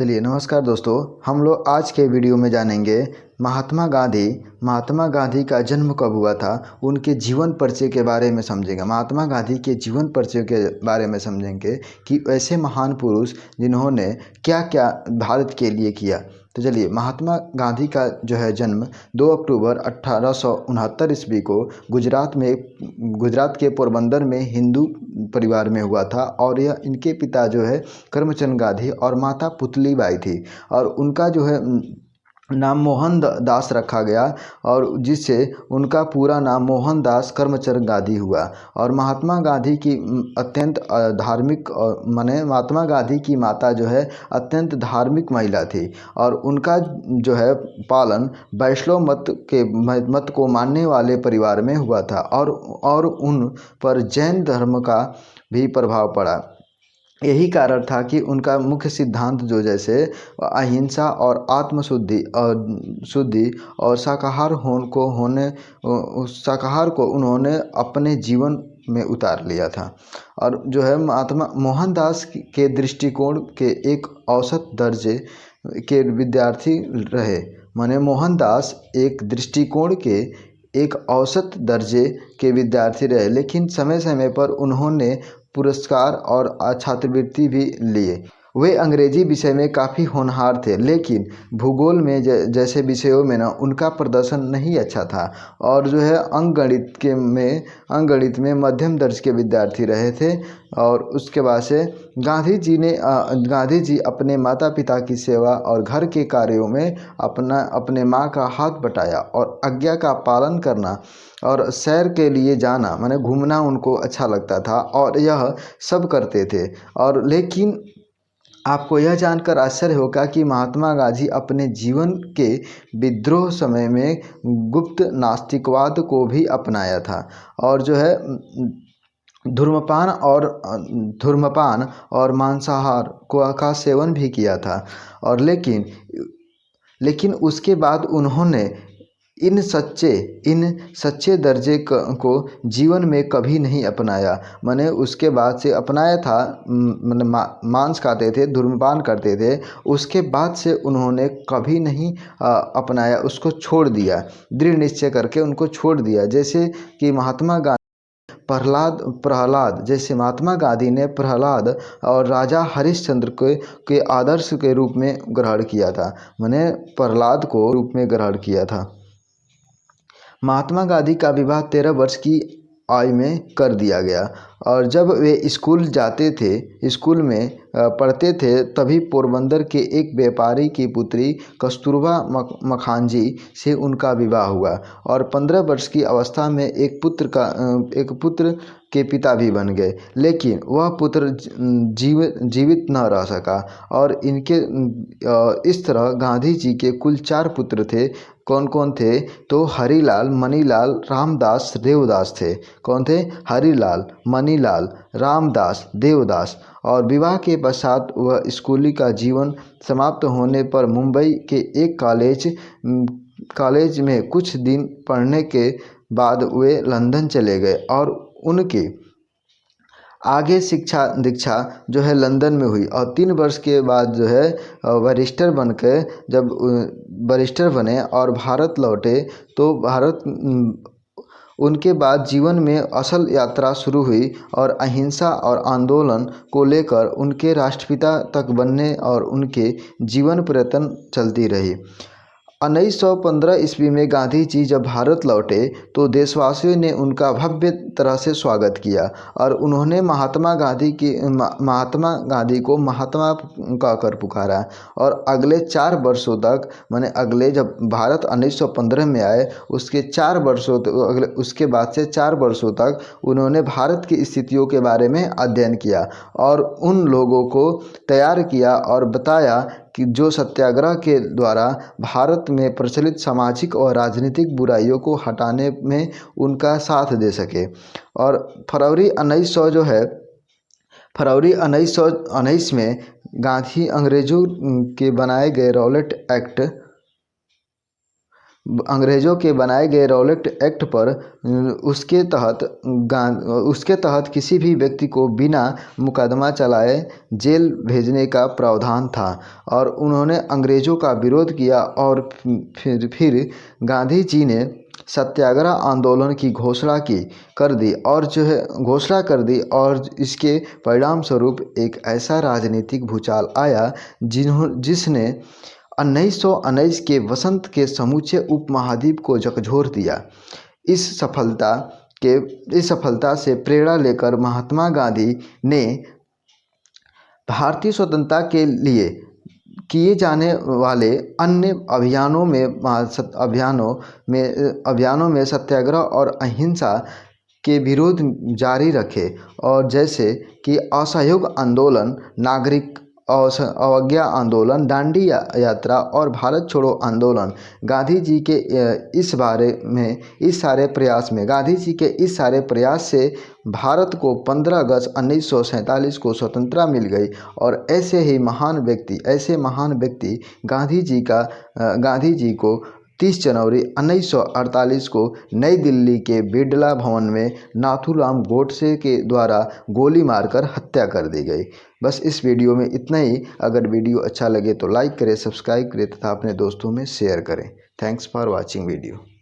चलिए नमस्कार दोस्तों, हम लोग आज के वीडियो में जानेंगे महात्मा गांधी का जन्म कब हुआ था, उनके जीवन परिचय के बारे में समझेंगे। महात्मा गांधी के जीवन परिचय के बारे में समझेंगे कि ऐसे महान पुरुष जिन्होंने क्या क्या भारत के लिए किया। तो चलिए, महात्मा गांधी का जो है जन्म 2 अक्टूबर 1869 ईस्वी को गुजरात के पोरबंदर में हिंदू परिवार में हुआ था। और यह इनके पिता जो है करमचंद गांधी और माता पुतली बाई थी। और उनका जो है नाम दास रखा गया, और जिससे उनका पूरा नाम मोहनदास करमचंद गांधी हुआ। और महात्मा गांधी की अत्यंत धार्मिक माने महात्मा गांधी की माता जो है अत्यंत धार्मिक महिला थी। और उनका जो है पालन वैष्णव मत को मानने वाले परिवार में हुआ था। और उन पर जैन धर्म का भी प्रभाव पड़ा। यही कारण था कि उनका मुख्य सिद्धांत जो जैसे अहिंसा और शुद्धि और शाकाहार को उन्होंने अपने जीवन में उतार लिया था। और जो है महात्मा मोहनदास के दृष्टिकोण के एक औसत दर्जे के विद्यार्थी रहे। माने मोहनदास एक दृष्टिकोण के एक औसत दर्जे के विद्यार्थी रहे, लेकिन समय समय पर उन्होंने पुरस्कार और छात्रवृत्ति भी लिए। वे अंग्रेजी विषय में काफ़ी होनहार थे, लेकिन भूगोल में जैसे विषयों में ना उनका प्रदर्शन नहीं अच्छा था। और जो है अंकगणित में मध्यम दर्ज के विद्यार्थी रहे थे। और उसके बाद से गांधी जी अपने माता पिता की सेवा और घर के कार्यों में अपने माँ का हाथ बटाया, और आज्ञा का पालन करना और सैर के लिए जाना माने घूमना उनको अच्छा लगता था, और यह सब करते थे। और लेकिन आपको यह जानकर आश्चर्य होगा कि महात्मा गांधी अपने जीवन के विद्रोह समय में गुप्त नास्तिकवाद को भी अपनाया था। और जो है धूम्रपान और मांसाहार का सेवन भी किया था। और लेकिन उसके बाद उन्होंने इन सच्चे दर्जे को जीवन में कभी नहीं अपनाया। मैंने उसके बाद से अपनाया था, मैंने मांस खाते थे, धूम्रपान करते थे, उसके बाद से उन्होंने कभी नहीं अपनाया, उसको छोड़ दिया, दृढ़ निश्चय करके उनको छोड़ दिया। जैसे कि महात्मा गांधी ने प्रहलाद और राजा हरिश्चंद्र के आदर्श के रूप में ग्रहण किया था। मैंने प्रहलाद को रूप में ग्रहण किया था। महात्मा गांधी का विवाह 13 वर्ष की आयु में कर दिया गया। और जब वे स्कूल में पढ़ते थे, तभी पोरबंदर के एक व्यापारी की पुत्री कस्तूरबा मखानजी से उनका विवाह हुआ। और 15 वर्ष की अवस्था में एक पुत्र के पिता भी बन गए, लेकिन वह पुत्र जीवित न रह सका। और इस तरह गांधी जी के कुल 4 पुत्र थे। कौन कौन थे? तो हरिलाल, मनीलाल, रामदास, देवदास थे। कौन थे? हरिलाल, मनीलाल, रामदास, देवदास। और विवाह के पश्चात वह स्कूली का जीवन समाप्त होने पर मुंबई के एक कॉलेज में कुछ दिन पढ़ने के बाद वे लंदन चले गए। और उनकी आगे शिक्षा दीक्षा जो है लंदन में हुई। और 3 वर्ष के बाद जो है बैरिस्टर बने और भारत लौटे, तो उनके बाद जीवन में असल यात्रा शुरू हुई। और अहिंसा और आंदोलन को लेकर उनके राष्ट्रपिता तक बनने और उनके जीवन पर्यटन चलती रही। 1915 ईस्वी में गांधी जी जब भारत लौटे, तो देशवासियों ने उनका भव्य तरह से स्वागत किया। और उन्होंने महात्मा गांधी को महात्मा कहकर पुकारा। और अगले 4 वर्षों तक, जब भारत 1915 में आए, उसके बाद से 4 वर्षों तक उन्होंने भारत की स्थितियों के बारे में अध्ययन किया और उन लोगों को तैयार किया और बताया कि जो सत्याग्रह के द्वारा भारत में प्रचलित सामाजिक और राजनीतिक बुराइयों को हटाने में उनका साथ दे सके। और फरवरी 1919 में गांधी अंग्रेजों के बनाए गए अंग्रेज़ों के बनाए गए रॉलेट एक्ट पर उसके तहत किसी भी व्यक्ति को बिना मुकदमा चलाए जेल भेजने का प्रावधान था। और उन्होंने अंग्रेज़ों का विरोध किया और फिर गांधी जी ने सत्याग्रह आंदोलन की घोषणा कर दी और और इसके परिणाम स्वरूप एक ऐसा राजनीतिक भूचाल आया जिसने 1919 के वसंत के समूचे उपमहाद्वीप को झकझोर दिया। इस सफलता से प्रेरणा लेकर महात्मा गांधी ने भारतीय स्वतंत्रता के लिए किए जाने वाले अन्य अभियानों में सत्याग्रह और अहिंसा के विरोध जारी रखे। और जैसे कि असहयोग आंदोलन, नागरिक अवज्ञा आंदोलन, दांडी यात्रा और भारत छोड़ो आंदोलन। गांधी जी के इस सारे प्रयास से भारत को 15 अगस्त 1947 को स्वतंत्रता मिल गई। और ऐसे महान व्यक्ति गांधी जी को 30 जनवरी 1948 को नई दिल्ली के बिड़ला भवन में नाथूराम गोडसे के द्वारा गोली मारकर हत्या कर दी गई। बस इस वीडियो में इतना ही। अगर वीडियो अच्छा लगे तो लाइक करें, सब्सक्राइब करें तथा अपने दोस्तों में शेयर करें। Thanks for watching video.